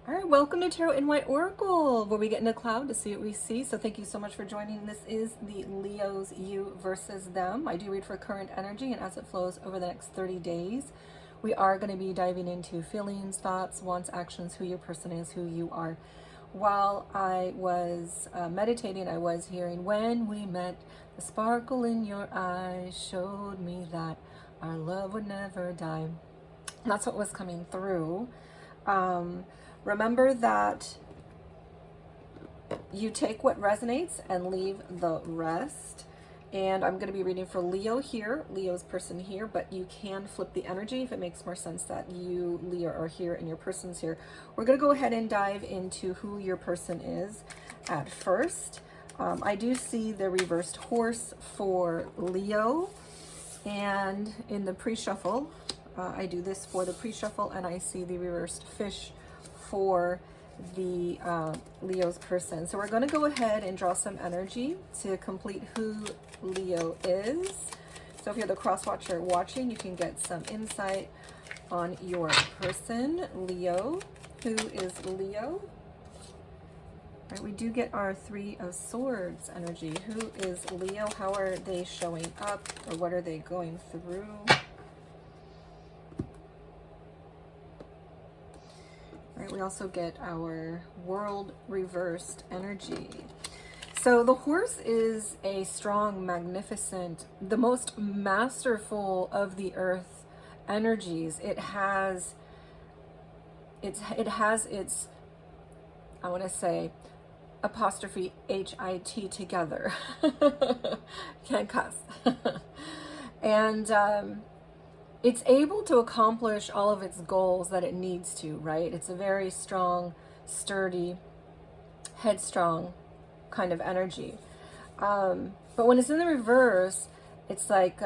All right, welcome to Tarot in White Oracle, where we get in a cloud to see what we see. So thank you so much for joining. This is the Leos, you versus them. I do read for current energy and as it flows over the next 30 days. We are going to be diving into feelings, thoughts, wants, actions, who your person is, who you are. While I was meditating, I was hearing, when we met, the sparkle in your eyes showed me that our love would never die. And that's what was coming through. Remember that you take what resonates and leave the rest. And I'm going to be reading for Leo here, Leo's person here, but you can flip the energy if it makes more sense that you, Leo, are here and your person's here. We're going to go ahead and dive into who your person is at first. I do see the reversed horse for Leo, and in the pre-shuffle, I do this for the pre-shuffle, and I see the reversed fish for the Leo's person. So we're going to go ahead and draw some energy to complete who Leo is. So if you're the cross watcher watching, you can get some insight on your person, Leo. Who is Leo? All right, we do get our Three of Swords energy. Who is Leo? How are they showing up, or what are they going through? Right, we also get our World reversed energy. So the horse is a strong, magnificent, the most masterful of the earth energies. It has its, I want to say, apostrophe HIT together. Can't cuss. And it's able to accomplish all of its goals that it needs to, right? It's a very strong, sturdy, headstrong kind of energy. But when it's in the reverse, it's like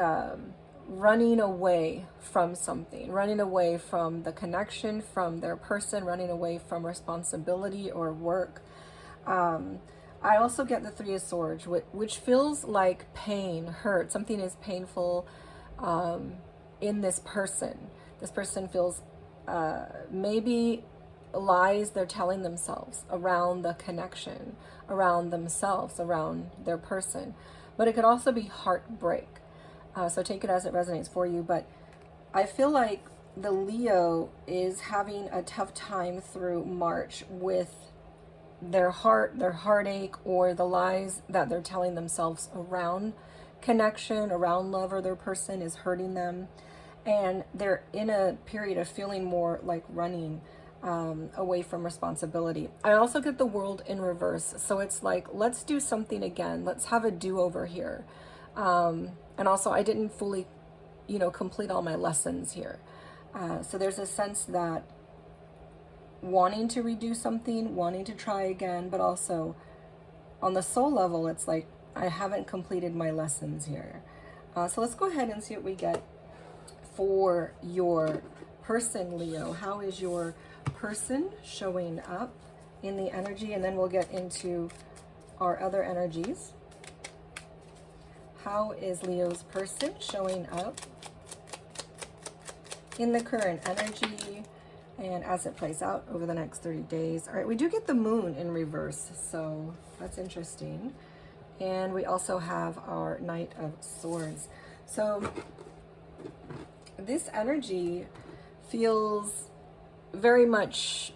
running away from something, running away from the connection, from their person, running away from responsibility or work. I also get the Three of Swords, which feels like pain, hurt. Something is painful in this person. This person feels maybe lies they're telling themselves around the connection, around themselves, around their person. But it could also be heartbreak. So take it as it resonates for you. But I feel like the Leo is having a tough time through March with their heart, their heartache, or the lies that they're telling themselves around connection, around love, or their person is hurting them. And they're in a period of feeling more like running away from responsibility. I also get the World in reverse. So it's like, let's do something again. Let's have a do-over here. And also, I didn't fully, complete all my lessons here. So there's a sense that wanting to redo something, wanting to try again, but also on the soul level, it's like, I haven't completed my lessons here. So let's go ahead and see what we get for your person, Leo. How is your person showing up in the energy? And then we'll get into our other energies. How is Leo's person showing up in the current energy and as it plays out over the next 30 days? All right, we do get the moon in reverse, so that's interesting. And we also have our Knight of Swords. So this energy feels very much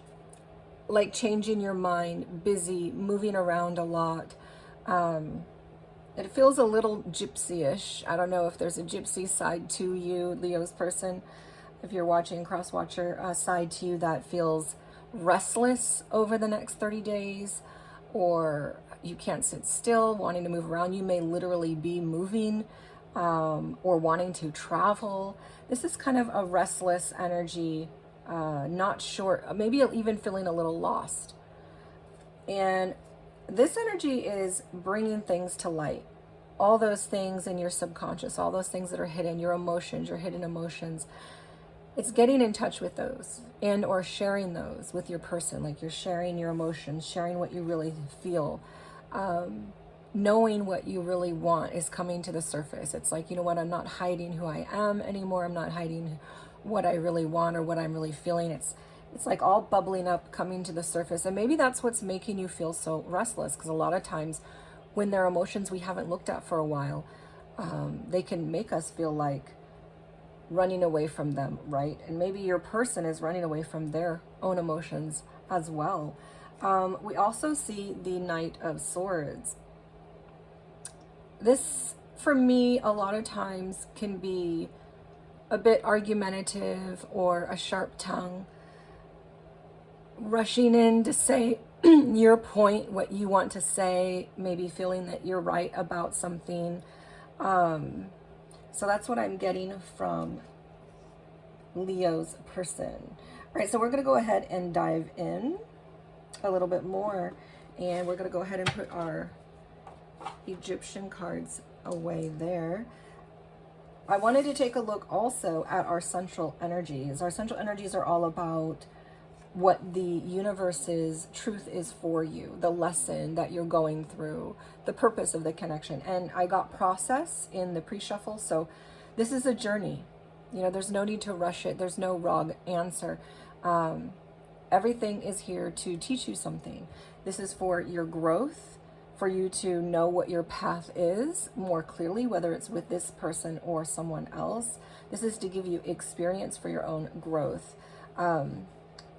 like changing your mind, busy, moving around a lot. It feels a little gypsy-ish. I don't know if there's a gypsy side to you, Leo's person. If you're watching cross-watcher side to you that feels restless over the next 30 days, or you can't sit still, wanting to move around. You may literally be moving or wanting to travel. This is kind of a restless energy, not sure, maybe even feeling a little lost. And this energy is bringing things to light. All those things in your subconscious, all those things that are hidden, your emotions, your hidden emotions. It's getting in touch with those and or sharing those with your person. Like you're sharing your emotions, sharing what you really feel. Knowing what you really want is coming to the surface. It's like, you know what, I'm not hiding who I am anymore. I'm not hiding what I really want or what I'm really feeling. It's It's like all bubbling up, coming to the surface. And maybe that's what's making you feel so restless, because a lot of times when there are emotions we haven't looked at for a while, they can make us feel like running away from them, right? And maybe your person is running away from their own emotions as well. We also see the Knight of Swords. This, for me, a lot of times can be a bit argumentative or a sharp tongue, rushing in to say your point, what you want to say, maybe feeling that you're right about something. So that's what I'm getting from Leo's person. All right, so we're going to go ahead and dive in a little bit more, and we're going to go ahead and put our Egyptian cards away there. I wanted to take a look also at our central energies. Our central energies are all about what the universe's truth is for you, the lesson that you're going through, the purpose of the connection. And I got process in the pre-shuffle, so this is a journey. You know, there's no need to rush it. There's no wrong answer. Everything is here to teach you something. This is for your growth, for you to know what your path is more clearly, whether it's with this person or someone else. This is to give you experience for your own growth.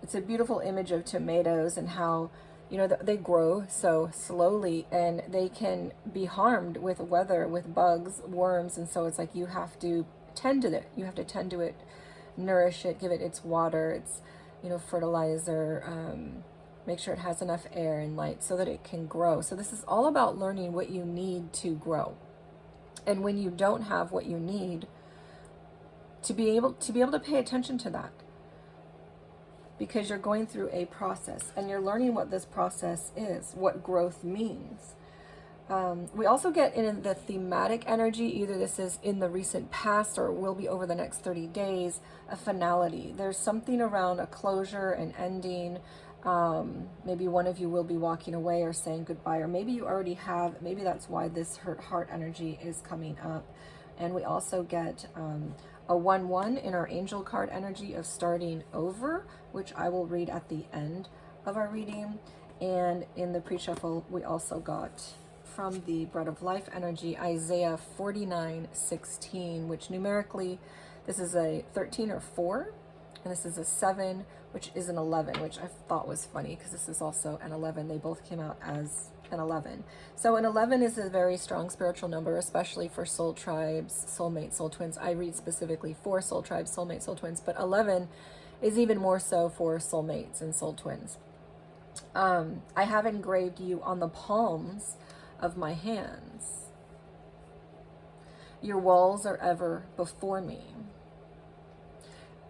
It's a beautiful image of tomatoes and how, you know, they grow so slowly and they can be harmed with weather, with bugs, worms. And so it's like you have to tend to it. You have to tend to it, nourish it, give it its water, its, you know, fertilizer, make sure it has enough air and light so that it can grow. So this is all about learning what you need to grow. And when you don't have what you need, to be able to pay attention to that, because you're going through a process and you're learning what this process is, what growth means. We also get in the thematic energy, either this is in the recent past or will be over the next 30 days, a finality. There's something around a closure, an ending. Maybe one of you will be walking away or saying goodbye, or maybe you already have. Maybe that's why this hurt heart energy is coming up. And we also get a 1-1 in our angel card energy of starting over, which I will read at the end of our reading. And in the pre-shuffle, we also got from the Bread of Life energy, Isaiah 49:16, which numerically, this is a 13 or 4, and this is a 7, which is an 11, which I thought was funny because this is also an 11. They both came out as an 11. So an 11 is a very strong spiritual number, especially for soul tribes, soulmates, soul twins. I read specifically for soul tribes, soulmates, soul twins, but 11 is even more so for soulmates and soul twins. I have engraved you on the palms of my hands. Your walls are ever before me.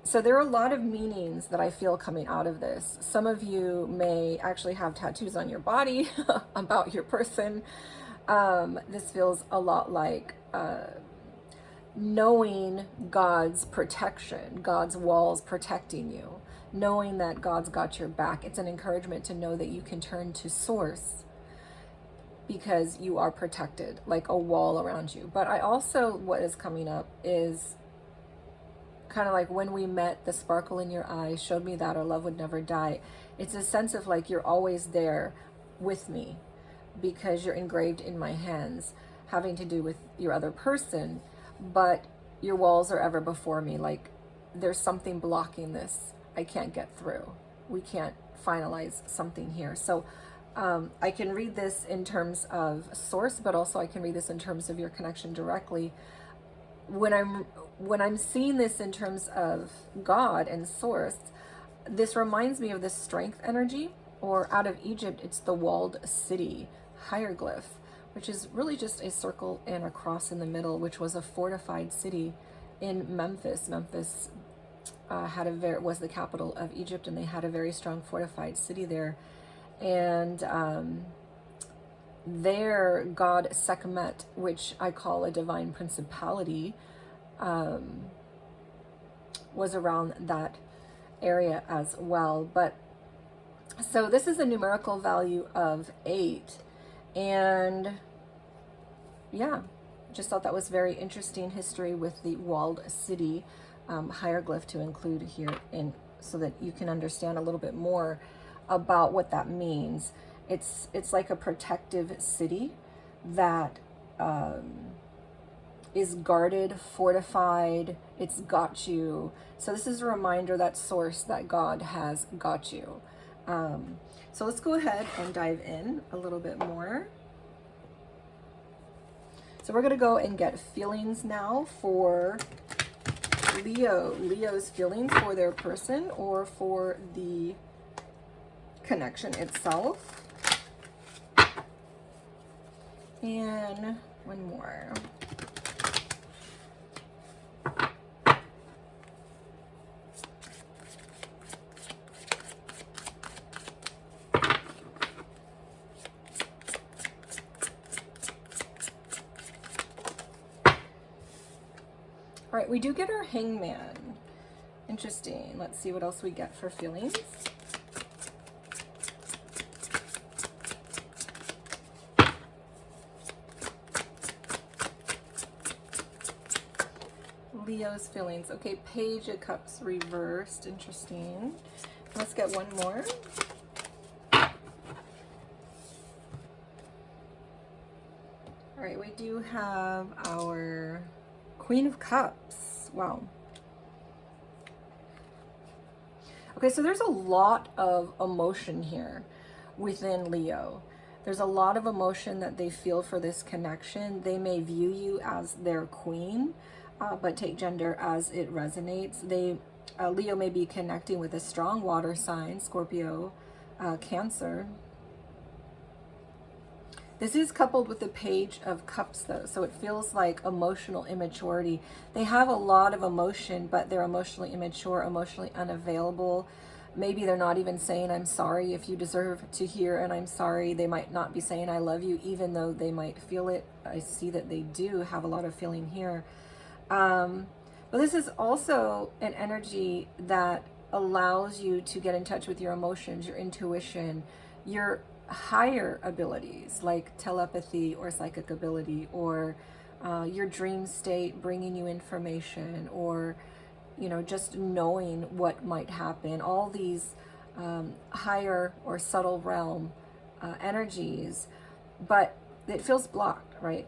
So there are a lot of meanings that I feel coming out of this. Some of you may actually have tattoos on your body about your person. This feels a lot like knowing God's protection, God's walls protecting you, knowing that God's got your back. It's an encouragement to know that you can turn to Source because you are protected, like a wall around you. But I also, what is coming up is kind of like when we met, the sparkle in your eyes showed me that our love would never die. It's a sense of like you're always there with me because you're engraved in my hands, having to do with your other person, but your walls are ever before me. Like there's something blocking this. I can't get through. We can't finalize something here. So I can read this in terms of Source, but also I can read this in terms of your connection directly. When I'm seeing this in terms of God and Source, this reminds me of this strength energy, or out of Egypt, it's the walled city hieroglyph, which is really just a circle and a cross in the middle, which was a fortified city in Memphis. Memphis was the capital of Egypt, and they had a very strong fortified city there. And their god Sekhmet, which I call a divine principality, was around that area as well. But so this is a numerical value of 8, and yeah, just thought that was very interesting history with the walled city hieroglyph to include here in so that you can understand a little bit more about what that means. It's like a protective city that is guarded, fortified. It's got you. So this is a reminder that source, that God has got you. So let's go ahead and dive in a little bit more. So we're going to go and get feelings now for Leo. Leo's feelings for their person or for the connection itself. And one more. All right, we do get our Hangman. Interesting. Let's see what else we get for feelings. Leo's feelings. Okay, Page of Cups reversed. Interesting. Let's get one more. All right, we do have our Queen of Cups. Wow. Okay, so there's a lot of emotion here within Leo. There's a lot of emotion that they feel for this connection. They may view you as their queen, but take gender as it resonates. Leo may be connecting with a strong water sign, Scorpio, Cancer. This is coupled with the Page of Cups, though, so it feels like emotional immaturity. They have a lot of emotion, but they're emotionally immature, emotionally unavailable. Maybe they're not even saying, I'm sorry if you deserve to hear, and I'm sorry. They might not be saying, I love you, even though they might feel it. I see that they do have a lot of feeling here. But this is also an energy that allows you to get in touch with your emotions, your intuition, your higher abilities like telepathy or psychic ability, or your dream state bringing you information, or just knowing what might happen. All these higher or subtle realm energies, but it feels blocked, right?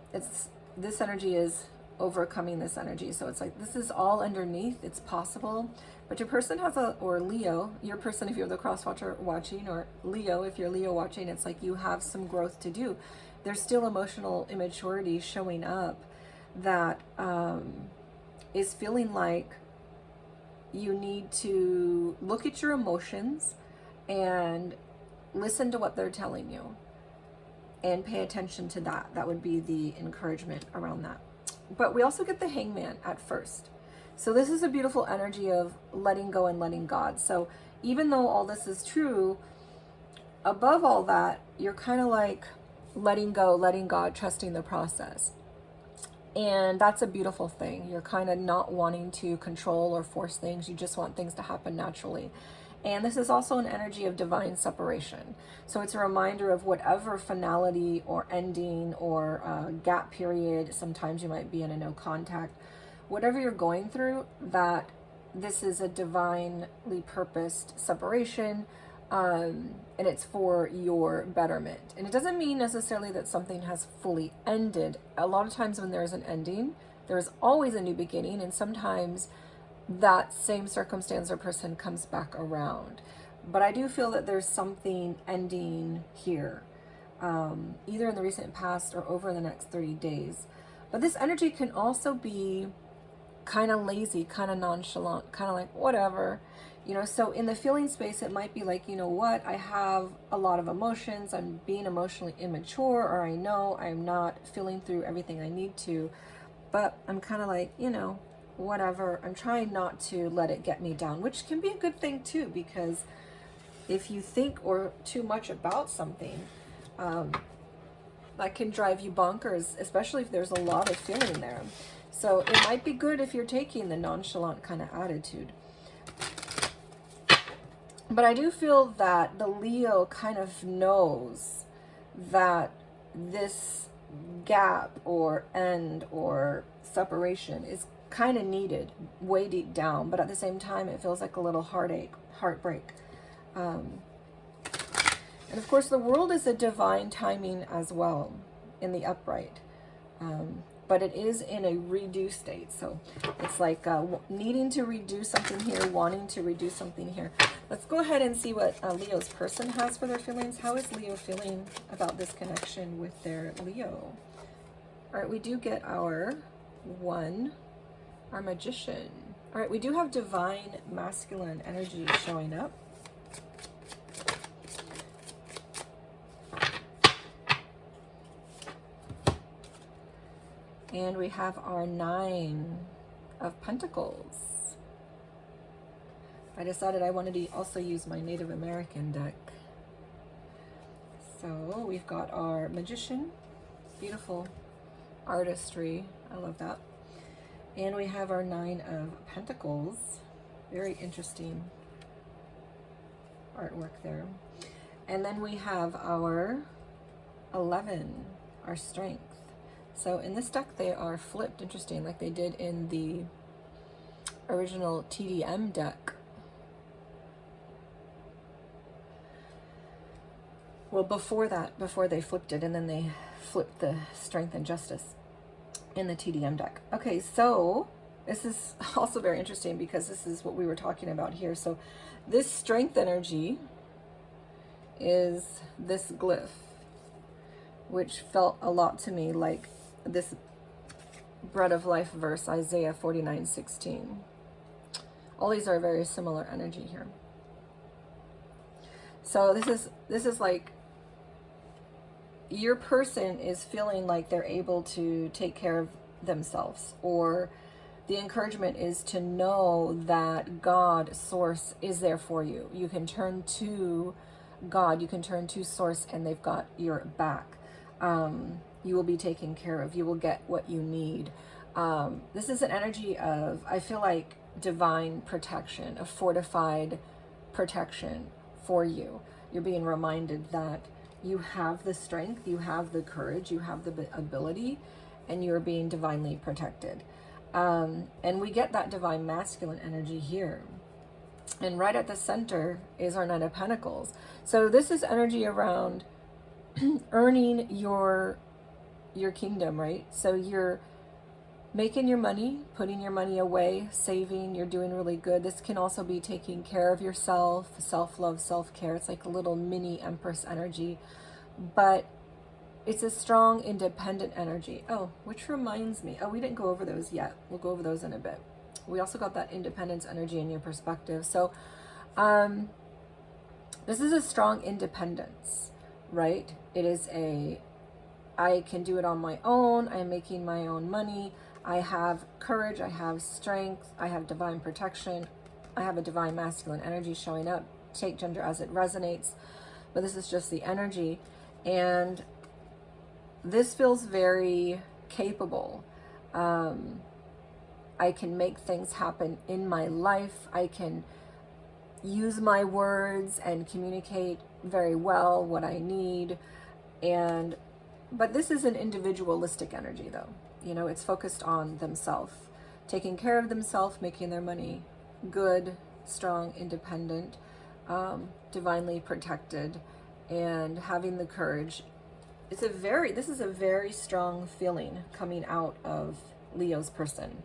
This energy is overcoming this energy. So it's like, this is all underneath. It's possible. But your person has or Leo, your person if you're the cross watcher watching, or Leo if you're Leo watching, it's like you have some growth to do. There's still emotional immaturity showing up that is feeling like you need to look at your emotions and listen to what they're telling you and pay attention to that. That would be the encouragement around that. But we also get the Hangman at first. So this is a beautiful energy of letting go and letting God. So even though all this is true, above all that, you're kind of like letting go, letting God, trusting the process. And that's a beautiful thing. You're kind of not wanting to control or force things. You just want things to happen naturally. And this is also an energy of divine separation. So it's a reminder of whatever finality or ending or gap period. Sometimes you might be in a no contact. Whatever you're going through, that this is a divinely purposed separation, and it's for your betterment. And it doesn't mean necessarily that something has fully ended. A lot of times when there's an ending, there's always a new beginning, and sometimes that same circumstance or person comes back around. But I do feel that there's something ending here, either in the recent past or over the next 30 days. But this energy can also be kind of lazy, kind of nonchalant, kind of like whatever, so in the feeling space, it might be like, what, I have a lot of emotions, I'm being emotionally immature, or I know I'm not feeling through everything I need to, but I'm kind of like, whatever. I'm trying not to let it get me down, which can be a good thing too, because if you think or too much about something, that can drive you bonkers, especially if there's a lot of feeling there. So it might be good if you're taking the nonchalant kind of attitude. But I do feel that the Leo kind of knows that this gap or end or separation is kind of needed way deep down, but at the same time it feels like a little heartache. heartbreak. And of course, the world is a divine timing as well in the upright. But it is in a redo state. So it's like needing to redo something here, wanting to redo something here. Let's go ahead and see what Leo's person has for their feelings. How is Leo feeling about this connection with their Leo? All right, we do get our one, our magician. All right, we do have divine masculine energy showing up. And we have our 9 of Pentacles. I decided I wanted to also use my Native American deck. So we've got our magician, beautiful artistry, I love that. And we have our 9 of Pentacles, very interesting artwork there. And then we have our 11, our strength. So in this deck, they are flipped, interesting, like they did in the original TDM deck. Well, before that, before they flipped it, and then they flipped the strength and justice in the TDM deck. Okay, so this is also very interesting because this is what we were talking about here. So this strength energy is this glyph, which felt a lot to me like this Bread of Life verse, Isaiah 49:16. All these are very similar energy here. So this is like your person is feeling like they're able to take care of themselves, or the encouragement is to know that God, source, is there for you. You can turn to God, you can turn to source, and they've got your back. You will be taken care of. You will get what you need. This is an energy of, I feel like, divine protection, a fortified protection for you. You're being reminded that you have the strength, you have the courage, you have the ability, and you're being divinely protected. And we get that divine masculine energy here. And right at the center is our 9 of Pentacles. So this is energy around earning your kingdom, right? So you're making your money, putting your money away, saving, you're doing really good. This can also be taking care of yourself, self-love, self-care. It's like a little mini Empress energy, but it's a strong, independent energy. Oh, which reminds me, we didn't go over those yet. We'll go over those in a bit. We also got that independence energy in your perspective. So this is a strong independence, right? It is I can do it on my own. I'm making my own money. I have courage. I have strength. I have divine protection. I have a divine masculine energy showing up. Take gender as it resonates. But this is just the energy. And this feels very capable. I can make things happen in my life. I can use my words and communicate very well what I need. But this is an individualistic energy, though. You know, it's focused on themselves, taking care of themselves, making their money, good, strong, independent, divinely protected, and having the courage. This is a very strong feeling coming out of Leo's person.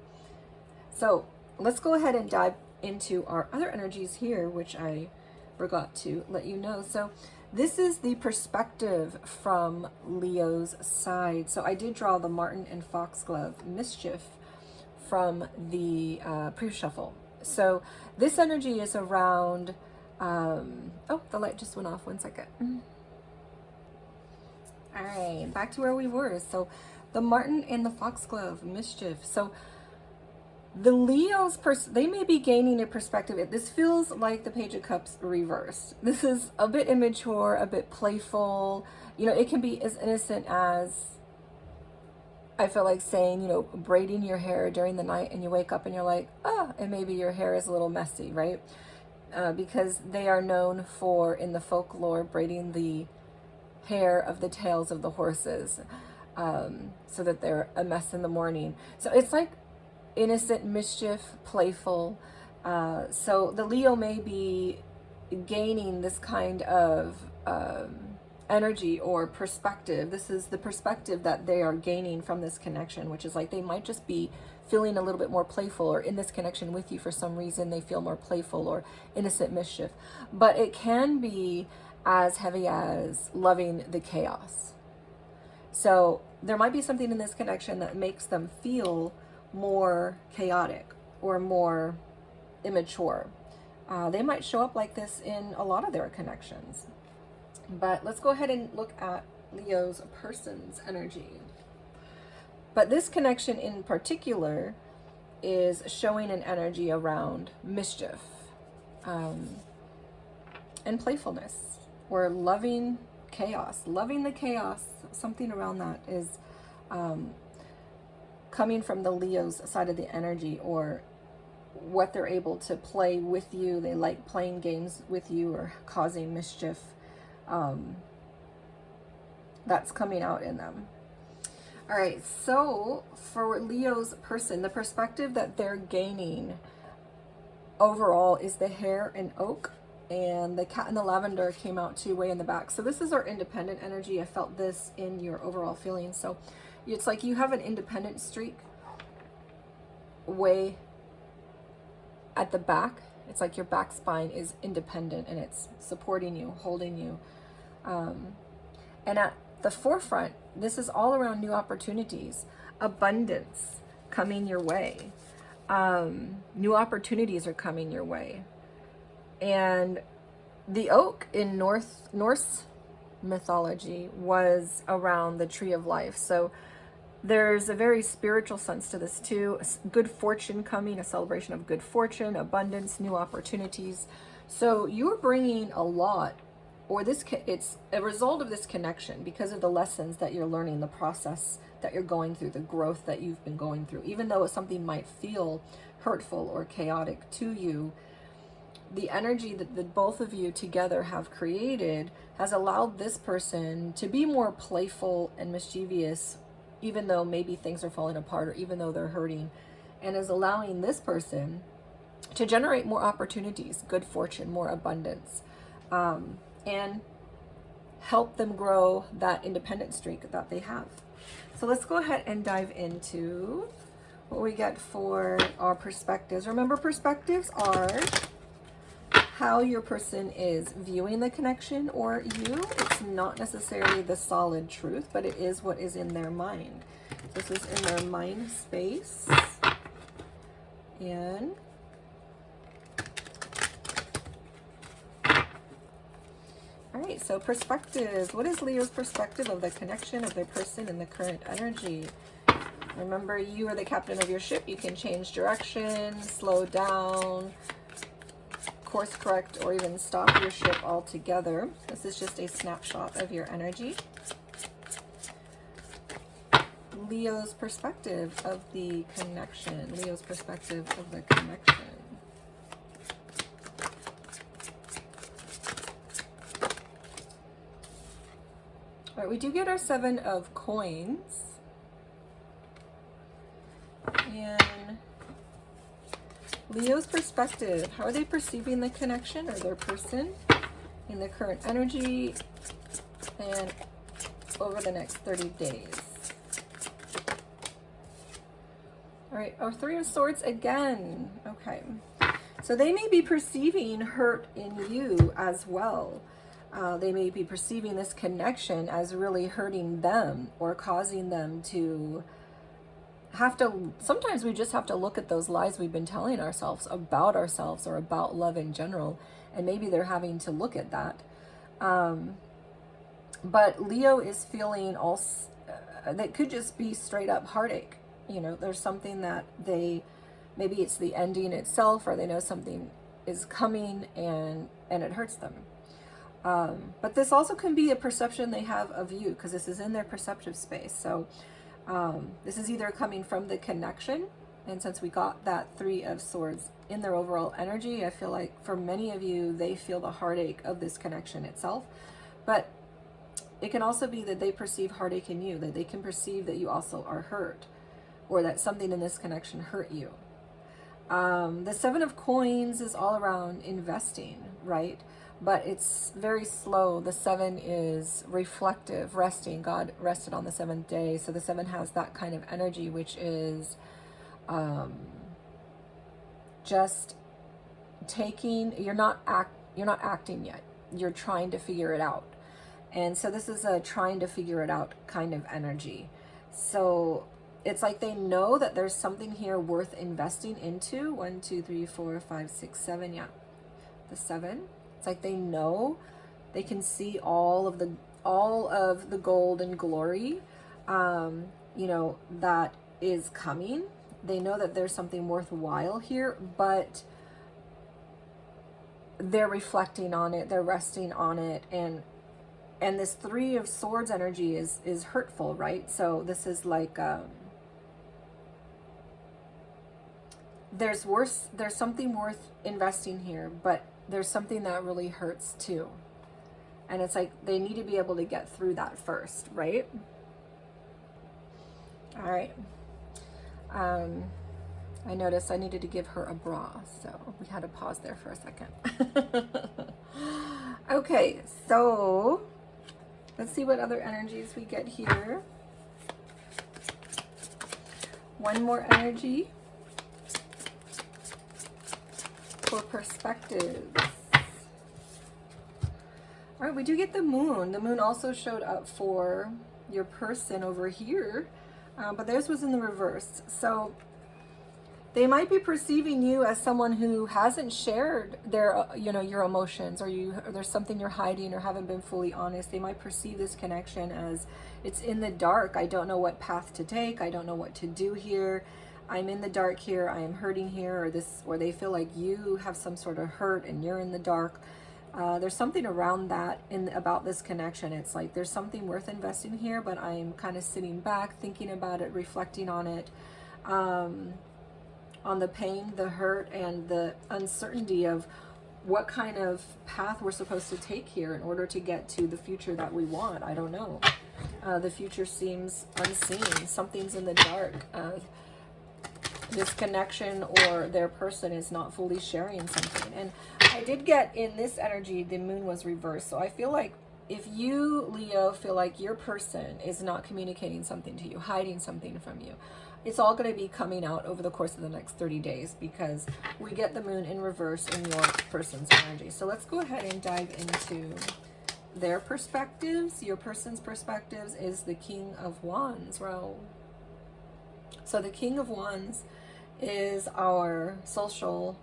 So let's go ahead and dive into our other energies here, which I forgot to let you know. So this is the perspective from Leo's side. So I did draw the Martin and Foxglove Mischief from the pre-shuffle. So this energy is around, oh, the light just went off, 1 second. All right, back to where we were. So the Martin and the Foxglove Mischief. So the Leo's, they may be gaining a perspective. This feels like the Page of Cups reversed. This is a bit immature, a bit playful. You know, it can be as innocent as, I feel like saying, you know, braiding your hair during the night and you wake up and you're like, and maybe your hair is a little messy, right? Because they are known for, in the folklore, braiding the hair of the tails of the horses so that they're a mess in the morning. So it's like innocent mischief, playful. So the Leo may be gaining this kind of energy or perspective. This is the perspective that they are gaining from this connection, which is like they might just be feeling a little bit more playful, or in this connection with you for some reason they feel more playful or innocent mischief. But it can be as heavy as loving the chaos. So there might be something in this connection that makes them feel more chaotic or more immature. They might show up like this in a lot of their connections. But let's go ahead and look at Leo's person's energy. But this connection in particular is showing an energy around mischief and playfulness, or loving chaos. Loving the chaos, something around that is coming from the Leo's side of the energy, or what they're able to play with you. They like playing games with you or causing mischief. That's coming out in them. All right, so for Leo's person, the perspective that they're gaining overall is the hare and oak, and the cat and the lavender came out too way in the back. So this is our independent energy. I felt this in your overall feeling. So it's like you have an independent streak way at the back. It's like your back spine is independent and it's supporting you, holding you. And at the forefront, this is all around new opportunities, abundance coming your way. New opportunities are coming your way. And the oak in Norse mythology was around the tree of life. So there's a very spiritual sense to this too. Good fortune coming, a celebration of good fortune, abundance, new opportunities. So you're bringing a lot, or it's a result of this connection because of the lessons that you're learning, the process that you're going through, the growth that you've been going through. Even though something might feel hurtful or chaotic to you, the energy that the both of you together have created has allowed this person to be more playful and mischievous, even though maybe things are falling apart or even though they're hurting, and is allowing this person to generate more opportunities, good fortune, more abundance, and help them grow that independent streak that they have. So let's go ahead and dive into what we get for our perspectives. Remember, perspectives are how your person is viewing the connection or you. It's not necessarily the solid truth, but it is what is in their mind. This is in their mind space. And all right, so perspectives. What is Leo's perspective of the connection of their person and the current energy? Remember, you are the captain of your ship. You can change direction, slow down, course correct, or even stop your ship altogether. This is just a snapshot of your energy. Leo's perspective of the connection. Leo's perspective of the connection. All right, we do get our 7 of coins. And Leo's perspective, how are they perceiving the connection or their person in the current energy and over the next 30 days? All right, our 3 of Swords again. Okay, so they may be perceiving hurt in you as well. They may be perceiving this connection as really hurting them or causing them to have to, sometimes we just have to look at those lies we've been telling ourselves about ourselves or about love in general, and maybe they're having to look at that. But Leo is feeling also, that could just be straight up heartache. You know, there's something that maybe it's the ending itself, or they know something is coming and it hurts them. But this also can be a perception they have of you, because this is in their perceptive space. So this is either coming from the connection, and since we got that 3 of Swords in their overall energy, I feel like for many of you, they feel the heartache of this connection itself. But it can also be that they perceive heartache in you, that they can perceive that you also are hurt, or that something in this connection hurt you. The Seven of Coins is all around investing, right? But it's very slow. The seven is reflective, resting. God rested on the seventh day. So the seven has that kind of energy, which is just taking, you're not acting yet. You're trying to figure it out. And so this is a trying to figure it out kind of energy. So it's like they know that there's something here worth investing into. 1, 2, 3, 4, 5, 6, 7. Yeah, the seven. It's like they know, they can see all of the gold and glory, you know, that is coming. They know that there's something worthwhile here, but they're reflecting on it, they're resting on it, and this Three of Swords energy is hurtful, right? So this is like there's something worth investing here, but there's something that really hurts too. And it's like they need to be able to get through that first, right? All right. I noticed I needed to give her a bra, so we had to pause there for a second. Okay, so let's see what other energies we get here. One more energy for perspectives. All right, we do get the moon. The moon also showed up for your person over here, but theirs was in the reverse. So they might be perceiving you as someone who hasn't shared their, you know, your emotions, or there's something you're hiding or haven't been fully honest. They might perceive this connection as it's in the dark. I don't know what path to take. I don't know what to do here. I'm in the dark here. I am hurting here, or they feel like you have some sort of hurt and you're in the dark. There's something around that about this connection. It's like there's something worth investing here, but I'm kind of sitting back, thinking about it, reflecting on it. On the pain, the hurt, and the uncertainty of what kind of path we're supposed to take here in order to get to the future that we want. I don't know. The future seems unseen. Something's in the dark. This connection or their person is not fully sharing something. And I did get in this energy, the moon was reversed. So I feel like if you, Leo, feel like your person is not communicating something to you, hiding something from you, it's all going to be coming out over the course of the next 30 days because we get the moon in reverse in your person's energy. So let's go ahead and dive into their perspectives. Your person's perspectives is the King of Wands. Well, so the King of Wands is our social,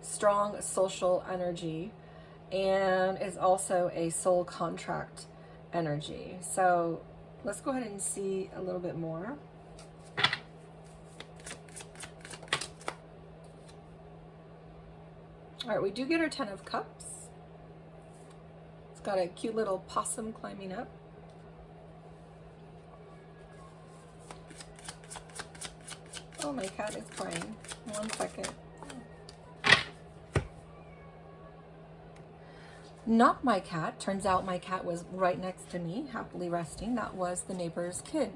strong social energy, and is also a soul contract energy. So let's go ahead and see a little bit more. All right, we do get our Ten of Cups. It's got a cute little possum climbing up. Oh, my cat is crying. 1 second. Not my cat. Turns out my cat was right next to me, happily resting. That was the neighbor's kid.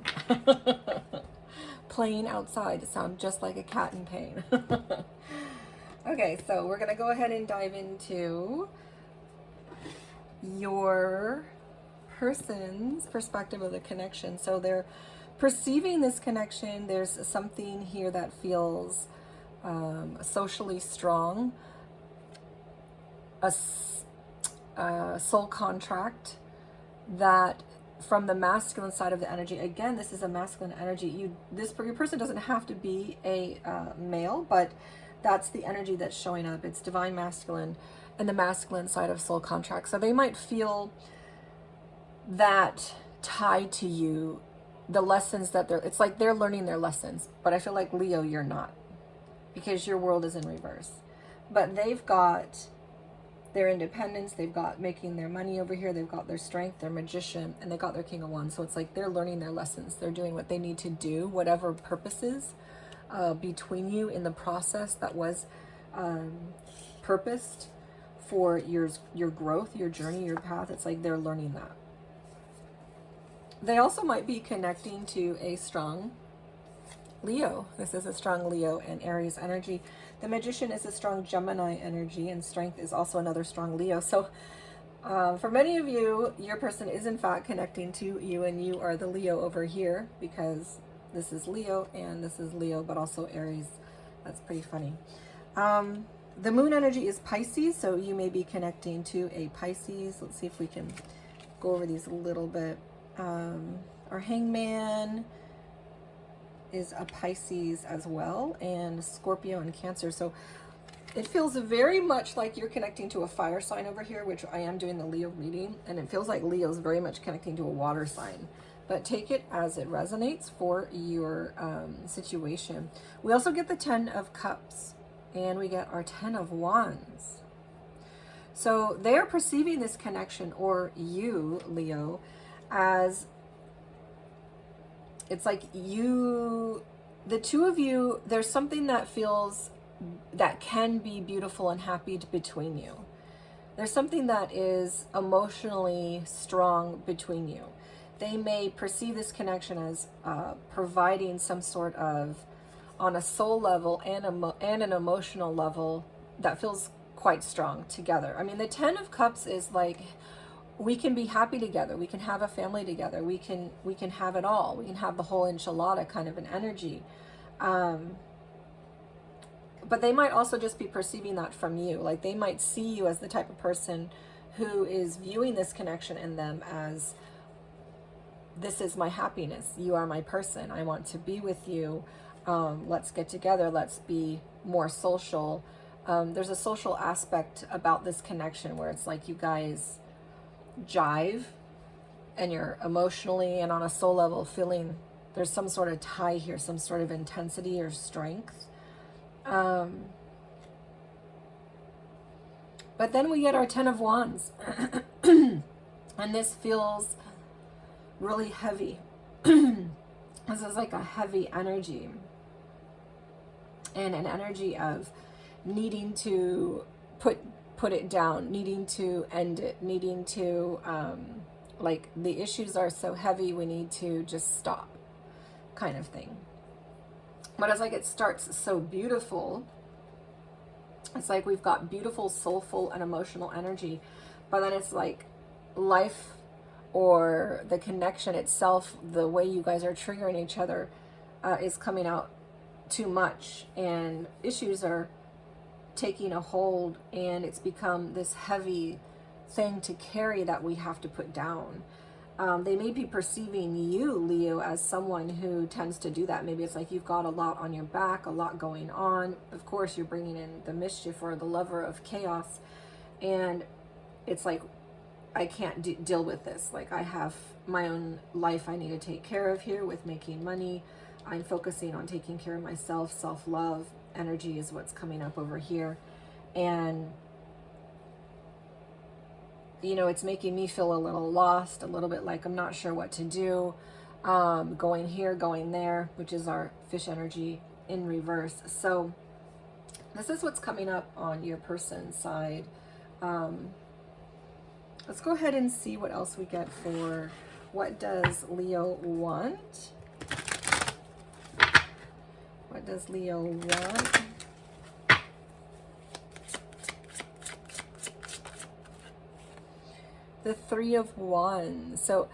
Playing outside. It sounds just like a cat in pain. Okay, so we're going to go ahead and dive into your person's perspective of the connection. So they're perceiving this connection. There's something here that feels socially strong. A soul contract that from the masculine side of the energy. Again, this is a masculine energy. Your person doesn't have to be a male, but that's the energy that's showing up. It's divine masculine and the masculine side of soul contract. So they might feel that tied to you, the lessons that it's like they're learning their lessons. But I feel like, Leo, you're not, because your world is in reverse. But they've got their independence, they've got making their money over here, they've got their strength, their magician, and they got their King of Wands. So it's like they're learning their lessons. They're doing what they need to do, whatever purposes between you in the process that was purposed for your growth, your journey, your path. It's like they're learning that. They also might be connecting to a strong Leo. This is a strong Leo and Aries energy. The Magician is a strong Gemini energy, and Strength is also another strong Leo. So for many of you, your person is in fact connecting to you, and you are the Leo over here, because this is Leo and this is Leo, but also Aries. That's pretty funny. The moon energy is Pisces, so you may be connecting to a Pisces. Let's see if we can go over these a little bit. Our Hangman is a Pisces as well, and Scorpio and Cancer. So it feels very much like you're connecting to a fire sign over here, which I am doing the Leo reading, and it feels like Leo's very much connecting to a water sign. But take it as it resonates for your situation. We also get the 10 of Cups, and we get our 10 of Wands. So they're perceiving this connection, or you, Leo, as it's like you, the two of you, there's something that feels, that can be beautiful and happy between you. There's something that is emotionally strong between you. They may perceive this connection as providing some sort of, on a soul level and an emotional level, that feels quite strong together. I mean, the 10 of Cups is like, we can be happy together. We can have a family together. We can have it all. We can have the whole enchilada kind of an energy. But they might also just be perceiving that from you. Like they might see you as the type of person who is viewing this connection in them as, this is my happiness. You are my person. I want to be with you. Let's get together. Let's be more social. There's a social aspect about this connection where it's like you guys jive, and you're emotionally and on a soul level feeling there's some sort of tie here, some sort of intensity or strength. But then we get our 10 of Wands, and this feels really heavy. This is like a heavy energy, and an energy of needing to put it down, needing to end it, needing to, like the issues are so heavy, we need to just stop, kind of thing. But it's like it starts so beautiful. It's like we've got beautiful, soulful, and emotional energy, but then it's like life, or the connection itself, the way you guys are triggering each other, is coming out too much, and issues are taking a hold, and it's become this heavy thing to carry that we have to put down. They may be perceiving you, Leo, as someone who tends to do that. Maybe it's like you've got a lot on your back, a lot going on. Of course, you're bringing in the mischief, or the lover of chaos, and it's like, I can't deal with this. Like I have my own life I need to take care of here with making money. I'm focusing on taking care of myself. Self-love energy is what's coming up over here. And, you know, it's making me feel a little lost, a little bit like I'm not sure what to do. Going here, going there, which is our fish energy in reverse. So this is what's coming up on your person's side. Let's go ahead and see what else we get for what does Leo want. What does Leo want? The 3 of Wands. So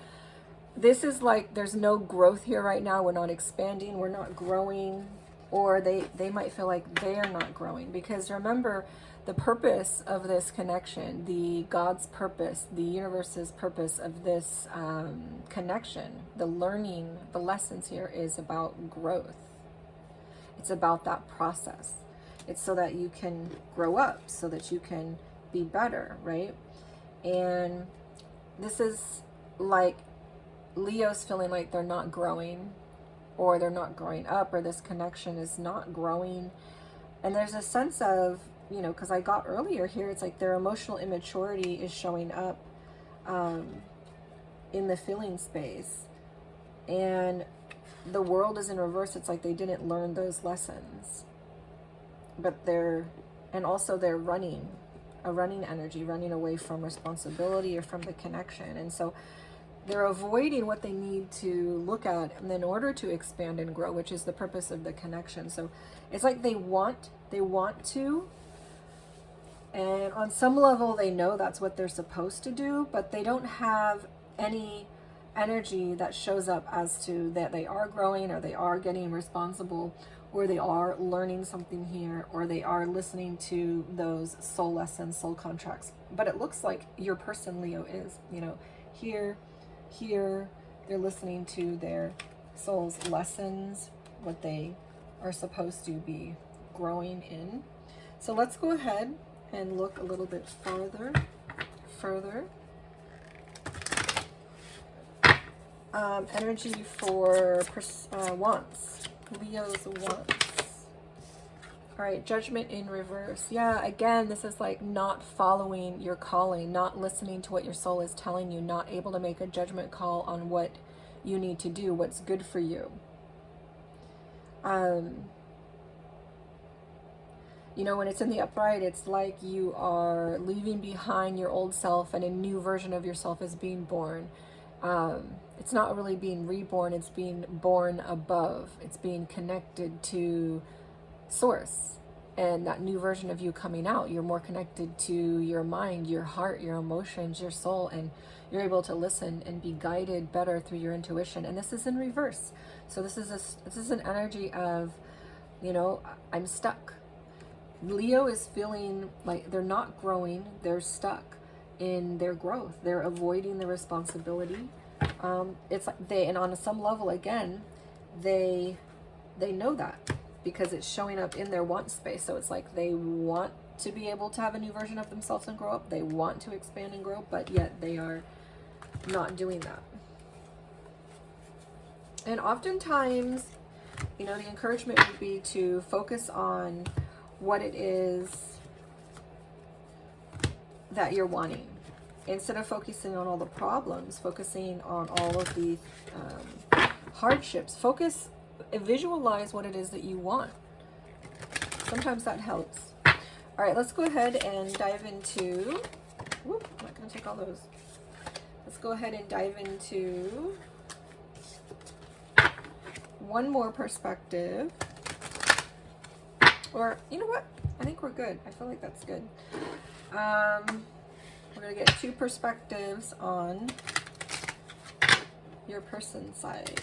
this is like there's no growth here right now. We're not expanding. We're not growing. Or they might feel like they're not growing. Because remember, the purpose of this connection, the God's purpose, the universe's purpose of this connection, the learning, the lessons here is about growth. It's about that process. It's so that you can grow up, so that you can be better, right? And this is like Leo's feeling like they're not growing, or they're not growing up, or this connection is not growing. And there's a sense of, you know, because I got earlier here, it's like their emotional immaturity is showing up in the feeling space. And the world is in reverse. It's like they didn't learn those lessons. But and also they're running, a running energy, running away from responsibility or from the connection. And so They're avoiding what they need to look at in order to expand and grow, which is the purpose of the connection. So it's like they want to, and on some level they know that's what they're supposed to do, but they don't have any energy that shows up as to that they are growing, or they are getting responsible, or they are learning something here, or they are listening to those soul lessons, soul contracts. But it looks like your person, Leo, is, here, they're listening to their soul's lessons, what they are supposed to be growing in. So let's go ahead and look a little bit further. Energy for wants. Leo's wants. All right, judgment in reverse. Yeah, again, this is like not following your calling, not listening to what your soul is telling you, not able to make a judgment call on what you need to do, what's good for you. When it's in the upright, it's like you are leaving behind your old self and a new version of yourself is being born. It's not really being reborn, it's being born above. It's being connected to source, and that new version of you coming out. You're more connected to your mind, your heart, your emotions, your soul, and you're able to listen and be guided better through your intuition. And this is in reverse. So this is an energy of, I'm stuck. Leo is feeling like they're not growing, they're stuck in their growth. They're avoiding the responsibility. It's like and on some level, again, they know that, because it's showing up in their want space. So it's like they want to be able to have a new version of themselves and grow up. They want to expand and grow, but yet they are not doing that. And oftentimes, the encouragement would be to focus on what it is that you're wanting. Instead of focusing on all the problems, focusing on all of the hardships, visualize what it is that you want. Sometimes that helps. All right, let's go ahead and dive into, I'm not going to take all those. Let's go ahead and dive into one more perspective. Or, you know what? I think we're good. I feel like that's good. We're going to get two perspectives on your person's side.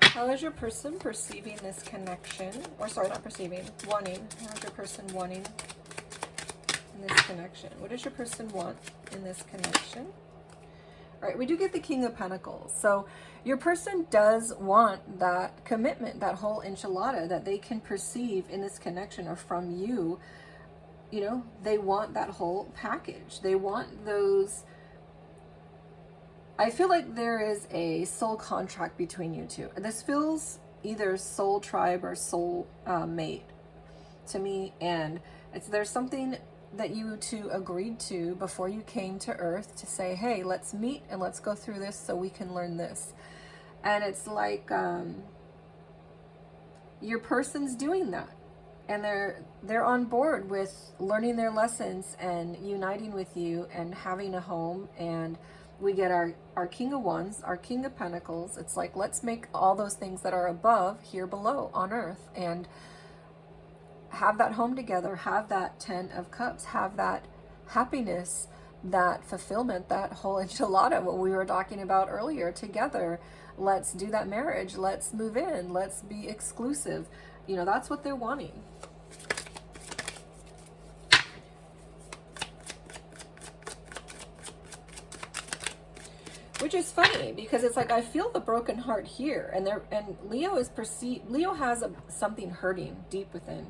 How is your person perceiving this connection? Or sorry, not perceiving, wanting. How is your person wanting in this connection? What does your person want in this connection? All right, we do get the King of Pentacles. So your person does want that commitment, that whole enchilada that they can perceive in this connection or from you. They want that whole package. They want those. I feel like there is a soul contract between you two. This feels either soul tribe or soul mate to me. And there's something that you two agreed to before you came to Earth to say, hey, let's meet and let's go through this so we can learn this. And it's like your person's doing that. And they're on board with learning their lessons and uniting with you and having a home. And we get our King of Wands, our King of Pentacles. It's like, let's make all those things that are above here below on Earth and have that home together, have that 10 of Cups, have that happiness, that fulfillment, that whole enchilada, what we were talking about earlier together. Let's do that marriage. Let's move in. Let's be exclusive. That's what they're wanting. Which is funny, because it's like I feel the broken heart here, and Leo has something hurting deep within,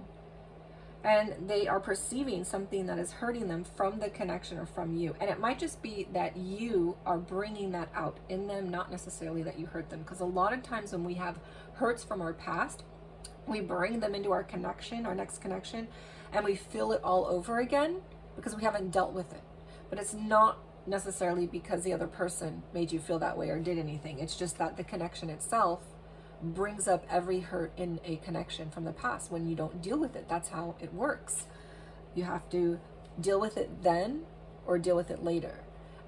and they are perceiving something that is hurting them from the connection or from you. And it might just be that you are bringing that out in them, not necessarily that you hurt them. Because a lot of times when we have hurts from our past, we bring them into our connection, our next connection, and we feel it all over again because we haven't dealt with it. But it's not necessarily because the other person made you feel that way or did anything. It's just that the connection itself brings up every hurt in a connection from the past. When you don't deal with it, that's how it works. You have to deal with it then or deal with it later.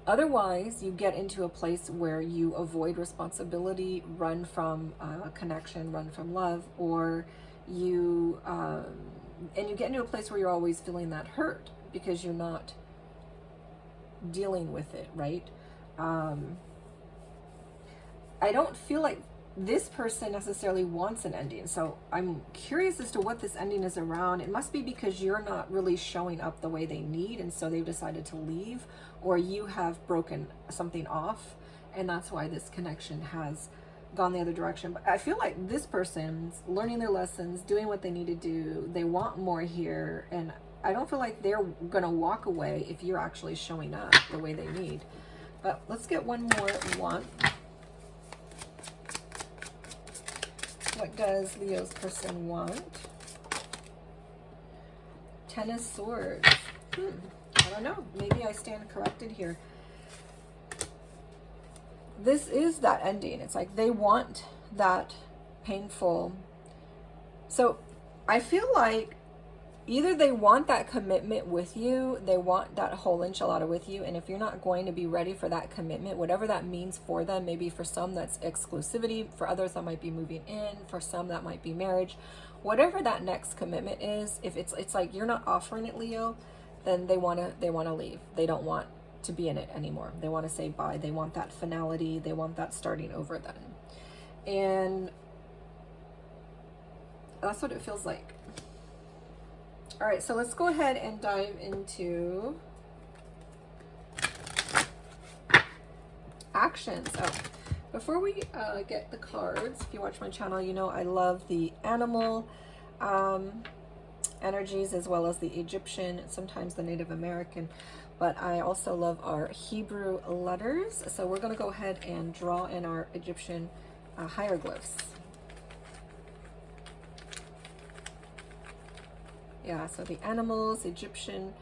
Otherwise, you get into a place where you avoid responsibility, run from connection, run from love, or you and you get into a place where you're always feeling that hurt because you're not dealing with it, right? I don't feel like this person necessarily wants an ending. So I'm curious as to what this ending is around. It must be because you're not really showing up the way they need, and so they've decided to leave, or you have broken something off, and that's why this connection has gone the other direction. But I feel like this person's learning their lessons, doing what they need to do. They want more here, and I don't feel like they're gonna walk away if you're actually showing up the way they need. But let's get one more one. What does Leo's person want? Ten of Swords. I don't know. Maybe I stand corrected here. This is that ending. It's like they want that painful. So I feel like either they want that commitment with you, they want that whole enchilada with you, and if you're not going to be ready for that commitment, whatever that means for them, maybe for some that's exclusivity, for others that might be moving in, for some that might be marriage, whatever that next commitment is, if it's like you're not offering it, Leo, then they want to leave. They don't want to be in it anymore. They want to say bye. They want that finality. They want that starting over then. And that's what it feels like. All right, so let's go ahead and dive into actions. Oh, before we get the cards, if you watch my channel, you know I love the animal energies as well as the Egyptian, sometimes the Native American, but I also love our Hebrew letters. So we're going to go ahead and draw in our Egyptian hieroglyphs. Yeah, so the animals, Egyptian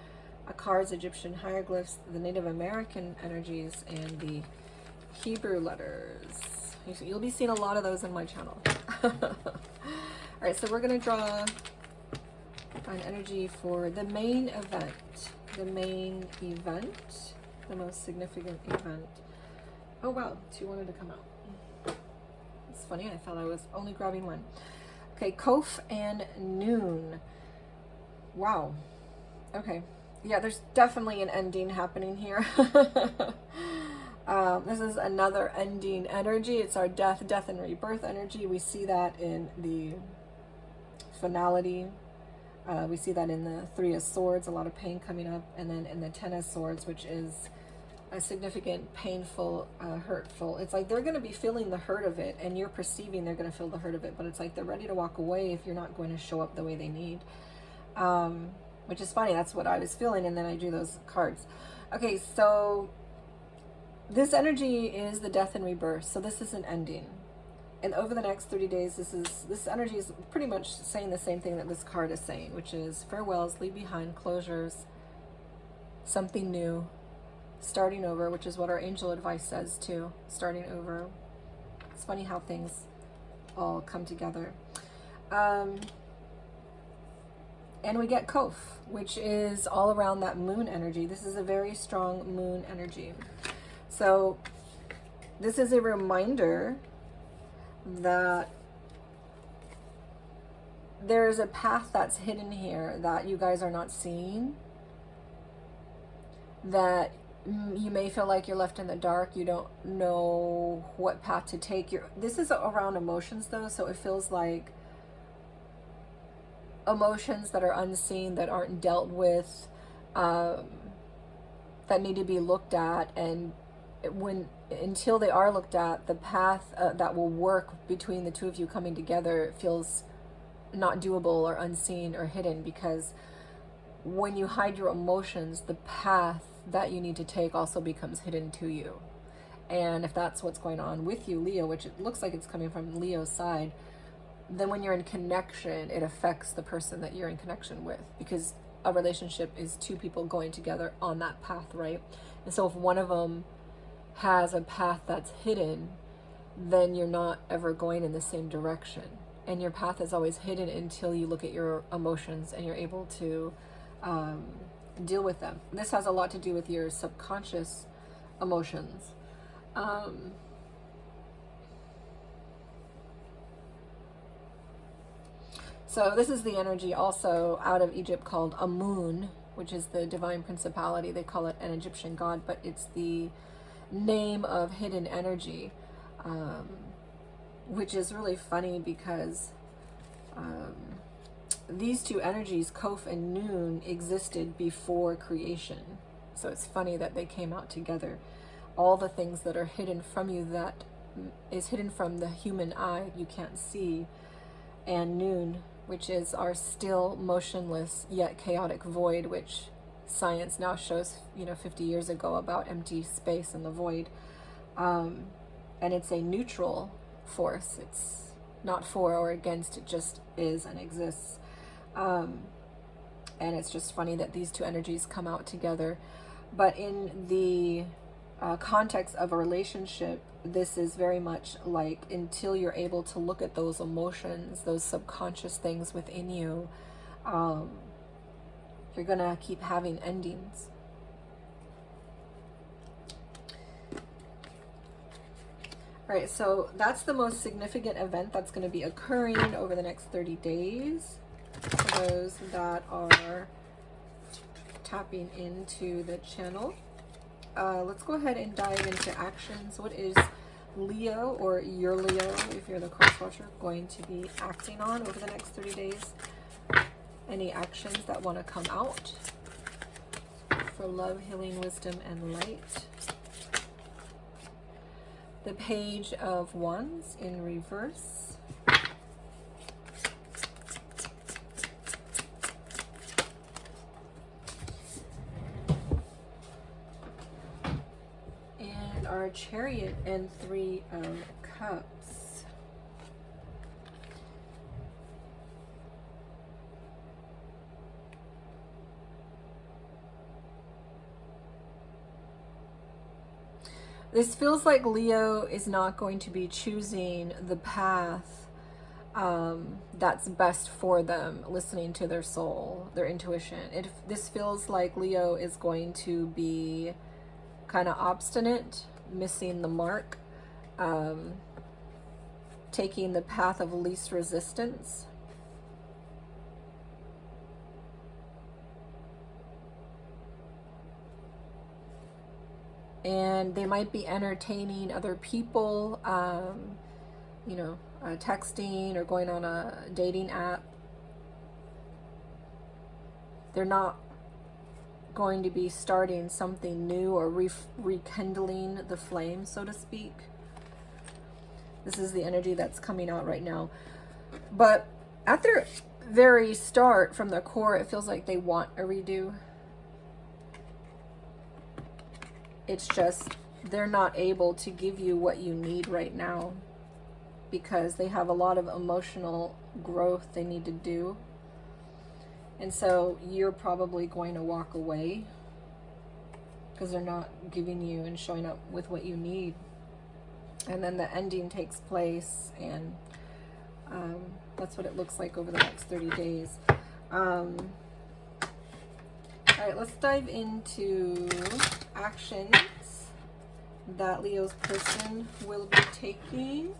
cards, Egyptian hieroglyphs, the Native American energies, and the Hebrew letters. You'll be seeing a lot of those in my channel. All right, so we're going to draw an energy for the main event. The main event, the most significant event. Oh, wow, two wanted to come out. It's funny, I thought I was only grabbing one. Okay, Kof and Noon. Wow. Okay. Yeah, there's definitely an ending happening here. This is another ending energy. It's our death and rebirth energy. We see that in the finality. We see that in the Three of Swords, a lot of pain coming up. And then in the Ten of Swords, which is a significant, painful, hurtful. It's like they're going to be feeling the hurt of it, and you're perceiving they're going to feel the hurt of it. But it's like they're ready to walk away if you're not going to show up the way they need. Which is funny, that's what I was feeling, and then I drew those cards. Okay, so this energy is the death and rebirth, so this is an ending. And over the next 30 days, this energy is pretty much saying the same thing that this card is saying, which is farewells, leave behind, closures, something new, starting over, which is what our angel advice says too, starting over. It's funny how things all come together. And we get Kof, which is all around that moon energy. This is a very strong moon energy. So this is a reminder that there's a path that's hidden here that you guys are not seeing, that you may feel like you're left in the dark. You don't know what path to take. This is around emotions though, so it feels like emotions that are unseen, that aren't dealt with, that need to be looked at, and until they are looked at, the path that will work between the two of you coming together feels not doable or unseen or hidden, because when you hide your emotions, the path that you need to take also becomes hidden to you. And if that's what's going on with you, Leo, which it looks like it's coming from Leo's side, then when you're in connection, it affects the person that you're in connection with, because a relationship is two people going together on that path, right? And so if one of them has a path that's hidden, then you're not ever going in the same direction. And your path is always hidden until you look at your emotions and you're able to deal with them. This has a lot to do with your subconscious emotions. So this is the energy also out of Egypt called Amun, which is the divine principality. They call it an Egyptian god, but it's the name of hidden energy, which is really funny because these two energies, Kof and Nun, existed before creation. So it's funny that they came out together. All the things that are hidden from you, that is hidden from the human eye, you can't see, and Nun, which is our still, motionless, yet chaotic void, which science now shows, 50 years ago about empty space and the void. And it's a neutral force. It's not for or against, it just is and exists. And it's just funny that these two energies come out together. But in the context of a relationship, this is very much like, until you're able to look at those emotions, those subconscious things within you, you're gonna keep having endings. All right, so that's the most significant event that's going to be occurring over the next 30 days for those that are tapping into the channel. Let's go ahead and dive into actions. What is Leo, or your Leo, if you're the cross watcher, going to be acting on over the next 30 days? Any actions that want to come out for love, healing, wisdom, and light? The Page of Wands in reverse. And our Chariot and Three of Cups. This feels like Leo is not going to be choosing the path that's best for them, listening to their soul, their intuition. This feels like Leo is going to be kind of obstinate, missing the mark, taking the path of least resistance. And they might be entertaining other people, texting or going on a dating app. They're not going to be starting something new or rekindling the flame, so to speak. This is the energy that's coming out right now. But at their very start, from their core, it feels like they want a redo. It's just they're not able to give you what you need right now because they have a lot of emotional growth they need to do. And so you're probably going to walk away because they're not giving you and showing up with what you need. And then the ending takes place, and that's what it looks like over the next 30 days. All right, let's dive into actions that Leo's person will be taking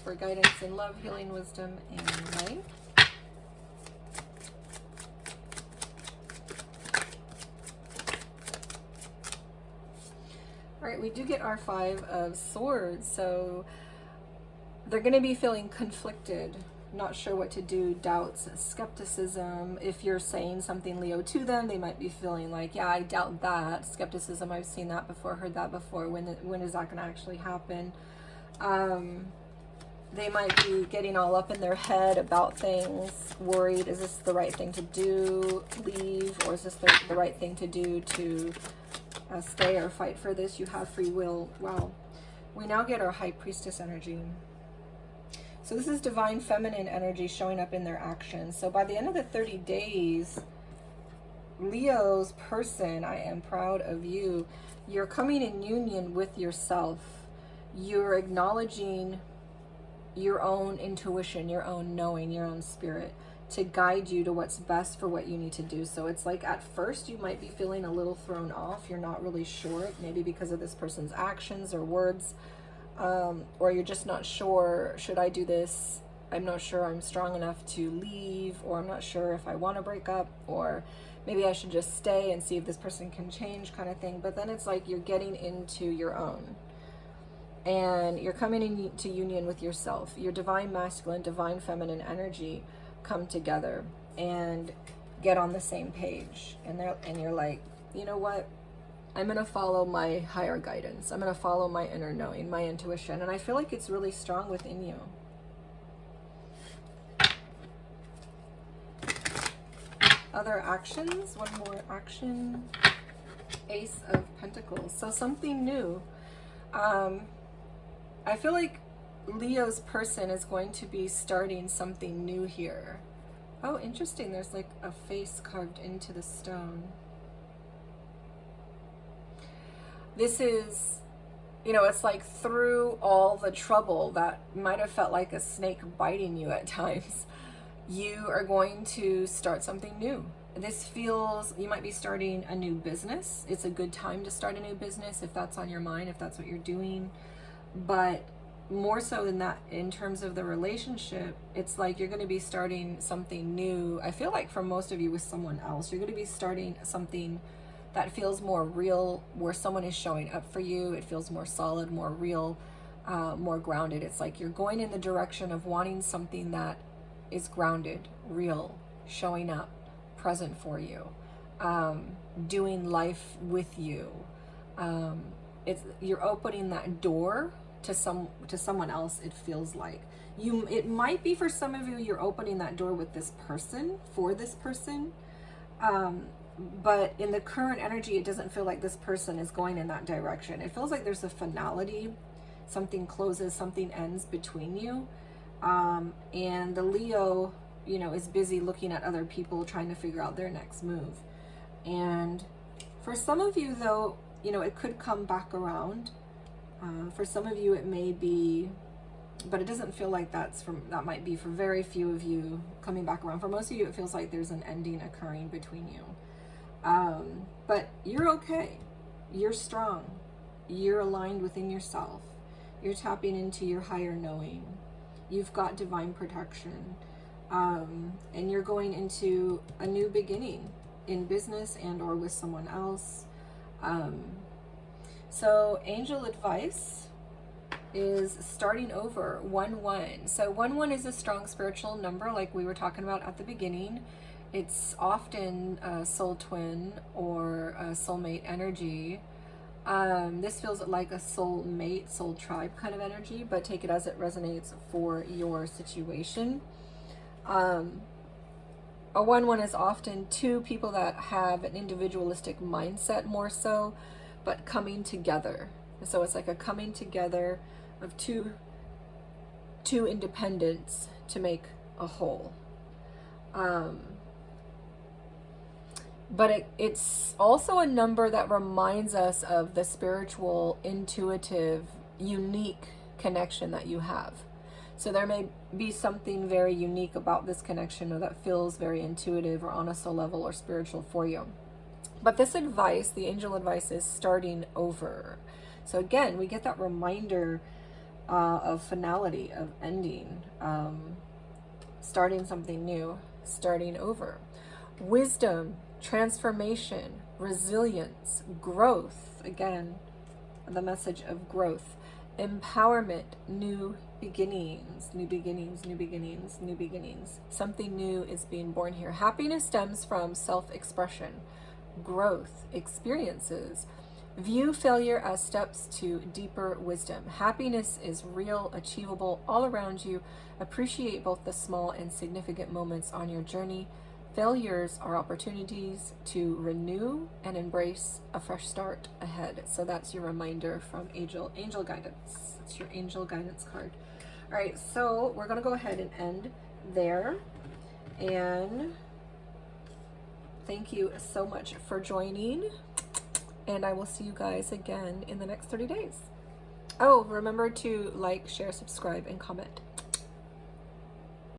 for guidance in love, healing, wisdom, and life. All right, we do get our Five of Swords, so they're going to be feeling conflicted, not sure what to do, doubts, skepticism. If you're saying something, Leo, to them, they might be feeling like, yeah, I doubt that. Skepticism, I've seen that before, heard that before. When is that going to actually happen? They might be getting all up in their head about things, worried, is this the right thing to do, leave, or is this the right thing to do to stay or fight for this? You have free will. Wow. We now get our High Priestess energy. So this is divine feminine energy showing up in their actions. So by the end of the 30 days, Leo's person, I am proud of you. You're coming in union with yourself. You're acknowledging your own intuition, your own knowing, your own spirit, to guide you to what's best for what you need to do. So it's like at first you might be feeling a little thrown off. You're not really sure, maybe because of this person's actions or words, or you're just not sure, should I do this? I'm not sure I'm strong enough to leave, or I'm not sure if I want to break up, or maybe I should just stay and see if this person can change, kind of thing. But then it's like you're getting into your own, and you're coming into union with yourself. Your divine masculine, divine feminine energy come together and get on the same page. And you're like, you know what? I'm going to follow my higher guidance. I'm going to follow my inner knowing, my intuition. And I feel like it's really strong within you. Other actions, one more action. Ace of Pentacles. So something new. I feel like Leo's person is going to be starting something new here. Oh, interesting. There's like a face carved into the stone. This is, you know, it's like through all the trouble that might have felt like a snake biting you at times, you are going to start something new. This feels, you might be starting a new business. It's a good time to start a new business if that's on your mind, if that's what you're doing. But more so than that, in terms of the relationship, it's like you're going to be starting something new. I feel like for most of you with someone else, you're going to be starting something that feels more real, where someone is showing up for you. It feels more solid, more real, more grounded. It's like you're going in the direction of wanting something that is grounded, real, showing up, present for you, doing life with you. You're opening that door to someone else. It feels like it might be for some of you, you're opening that door with this person, for this person. But in the current energy, it doesn't feel like this person is going in that direction. It feels like there's a finality. Something closes, something ends between you. And the Leo, you know, is busy looking at other people, trying to figure out their next move. And for some of you, though, you know, it could come back around. For some of you, it may be, but it doesn't feel like that might be for very few of you coming back around. For most of you, it feels like there's an ending occurring between you. But you're okay. You're strong. You're aligned within yourself. You're tapping into your higher knowing. You've got divine protection. And you're going into a new beginning in business and or with someone else. So angel advice is starting over, 1-1. So 1-1 is a strong spiritual number, like we were talking about at the beginning. It's often a soul twin or a soulmate energy. This feels like a soulmate, soul tribe kind of energy, but take it as it resonates for your situation. A 1-1 is often two people that have an individualistic mindset more so, but coming together. So it's like a coming together of two independents to make a whole. But it's also a number that reminds us of the spiritual, intuitive, unique connection that you have. So there may be something very unique about this connection, or that feels very intuitive or on a soul level or spiritual for you. But this advice, the angel advice, is starting over. So again, we get that reminder of finality, of ending, starting something new, starting over. Wisdom, transformation, resilience, growth. Again, the message of growth. Empowerment, new beginnings, new beginnings, new beginnings, new beginnings. Something new is being born here. Happiness stems from self-expression, growth, experiences. View failure as steps to deeper wisdom. Happiness is real, achievable, all around you. Appreciate both the small and significant moments on your journey. Failures are opportunities to renew and embrace a fresh start ahead. So that's your reminder from angel guidance. It's your angel guidance card. All right, so we're going to go ahead and end there. And thank you so much for joining. And I will see you guys again in the next 30 days. Oh, remember to like, share, subscribe, and comment.